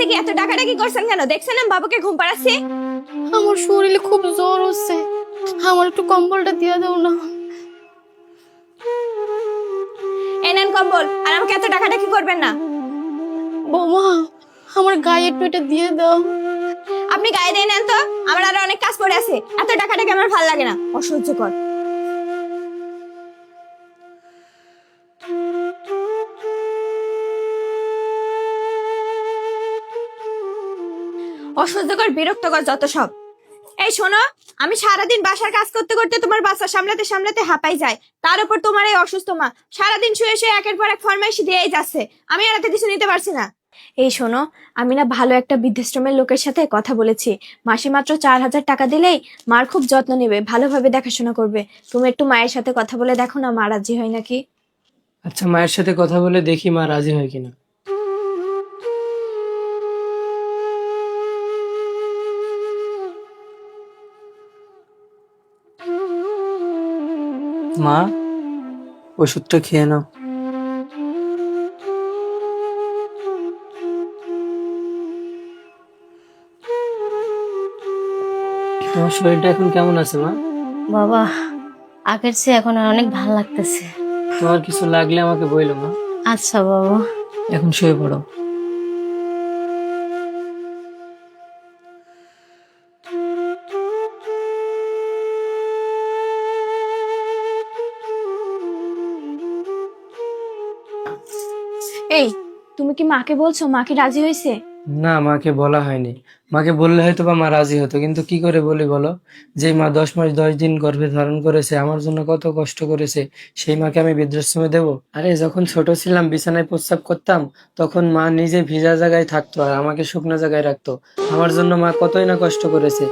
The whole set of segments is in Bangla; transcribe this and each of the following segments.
কি এত টাকাটাকি করছেন কেন? দেখছেন না বাবাকে ঘুম পাড়াচ্ছি। আমার শরীরে খুব জ্বর হচ্ছে, আমার একটু কম্বলটা দিয়ে দাও না। এই নেন কম্বল, আর আমাকে এত টাকাটাকি করবেন না। বৌমা, আমার গায়ে একটু এটা দিয়ে দাও। আপনি গায়ে দিয়ে নেন তো, আমার আরো অনেক কাজ পড়ে আছে। এত টাকাটাকি আমার ভালো লাগে না, অসহ্যকর। অসহ্যকর, বিরক্তকর যত সব। এই শোনো, আমি সারাদিন বাসার কাজ করতে করতে তোমার বাচ্চা সামলাতে সামলাতে হাঁপাই যায়। তার উপর তোমার এই অসুস্থ মা সারাদিন শুয়ে শুয়ে একের পর এক ফরমাইশ দিয়েই যাচ্ছে। আমি আর এত কিছু নিতে পারছি না। এই শোনো, আমি না ভালো একটা বৃদ্ধাশ্রমের লোকের সাথে কথা বলেছি। মাসে মাত্র 4,000 টাকা দিলেই মার খুব যত্ন নেবে, ভালোভাবে দেখাশোনা করবে। তুমি একটু মায়ের সাথে কথা বলে দেখো না, মা রাজি হয় নাকি। আচ্ছা, মায়ের সাথে কথা বলে দেখি মা রাজি হয় কিনা। মা, ওষুধটা খেয়ে নাও। তোমার শরীরটা এখন কেমন আছে মা? বাবা, আগের চেয়ে এখন আর অনেক ভালো লাগতেছে। তোমার কিছু লাগলে আমাকে বইলো মা। আচ্ছা বাবা। এখন শুয়ে পড়ো। এই, তুমি কি মাকে বলছো? মা কি রাজি হয়েছে? না, মাকে বলা হয়নি। মাকে বললে হয়তো বা মা রাজি হতো, কিন্তু কি করে বলি বলো? যে মা 10 মাস 10 দিন গর্ভে ধারণ করেছে, আমার জন্য কত কষ্ট করেছে, সেই মাকে আমি বৃদ্ধাশ্রমে দেবো? আরে যখন ছোট ছিলাম বিছানায় প্রস্রাব করতাম, তখন মা নিজে ভিজা জায়গায় থাকতো আর আমাকে শুকনো জায়গায় রাখতো। আমার জন্য মা কতই না কষ্ট করেছে।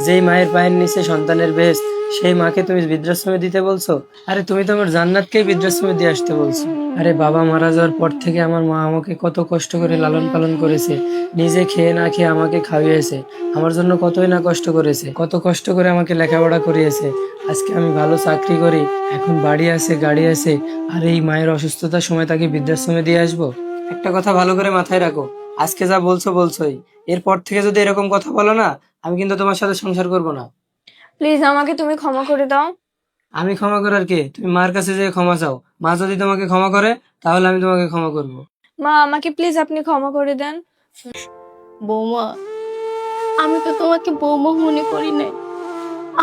যেই মায়ের পায়ের নিচে সন্তানের বেহেশত, সেই মাকে তুমি বৃদ্ধাশ্রমে দিতে বলছো? আরে তুমি তো আমার জান্নাতকেই বৃদ্ধাশ্রমে দিয়ে আসতে বলছো। আরে বাবা মারা যাওয়ার পর থেকে আমার মা আমাকে কত কষ্ট করে লালন পালন করেছে, নিজে খেয়ে না খেয়ে আমাকে খাইয়েছে, আমার জন্য কতই না কষ্ট করেছে, কত কষ্ট করে আমাকে লেখাপড়া করিয়েছে। আজকে আমি ভালো চাকরি করি, এখন বাড়ি আছে, গাড়ি আছে, আর এই মায়ের অসুস্থতার সময় তাকে বৃদ্ধাশ্রমে দিয়ে আসবো? একটা কথা ভালো করে মাথায় রাখো, আজকে যা বলছো বলছোই, এরপর থেকে যদি এরকম কথা বলো না, আমি কিন্তু তোমার সাথে সংসার করব না। প্লিজ আমাকে তুমি ক্ষমা করে দাও। আমি ক্ষমা করার কে? তুমি মার কাছে যেয়ে ক্ষমা চাও, মা যদি তোমাকে ক্ষমা করে তাহলে আমি তোমাকে ক্ষমা করব। মা, আমাকে প্লিজ আপনি ক্ষমা করে দেন। বৌমা, আমি তো তোমাকে বৌমা মনে করি নাই,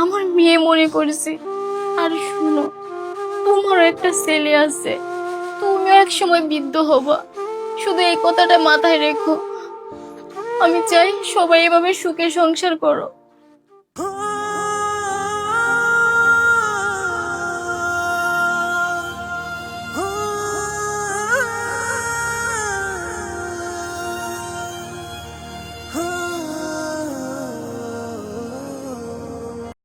আমার মেয়ে মনে করেছি। আর শুনো, তোমারও একটা ছেলে আছে, তুমিও এক সময় বৃদ্ধ হবা। শুধু এই কথাটা মাথায় রেখো। আমি চাই সবাই এভাবে সুখে সংসার করো।